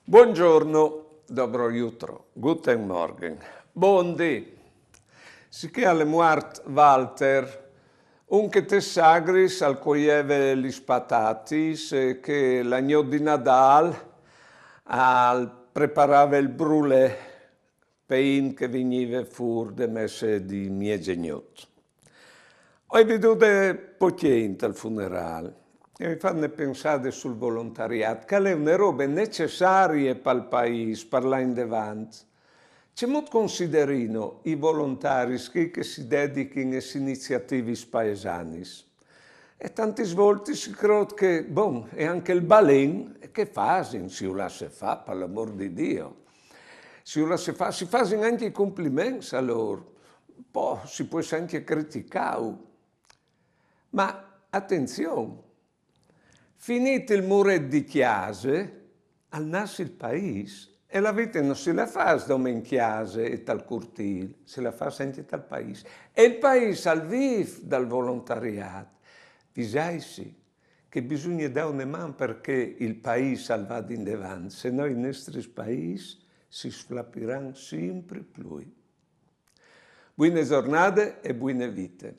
Buongiorno, dobro jutro, guten Morgen, bondi. Sicché alle muart Walter, unche te sagris al coieve lis patatis, che l'agnò di Nadal al preparava il brulè pein che veniva fur de messe di mie geniot. Ho veduto pochente al funerale e mi fanno pensare sul volontariato, che è una roba necessaria per il paese, per l'anno davanti. C'è molto considerino i volontari che si dedicano a iniziative spaesane. E tante volte si crede che, bon, è anche il baleno che fanno, si lo lascia fare, per l'amor di Dio. Si fanno anche i complimenti a loro. Poi si può anche criticare. Ma attenzione, finito il muretto di chiase, al nasce il paese. E la vita non se la fa come in chiase e tal cortile, se la fa anche dal paese. E il paese al vivo dal volontariato. Bisai sì, che bisogna dare una mano perché il paese vada in avanti, se no i nostri paesi si sflappiranno sempre più. Buone giornate e buone vite.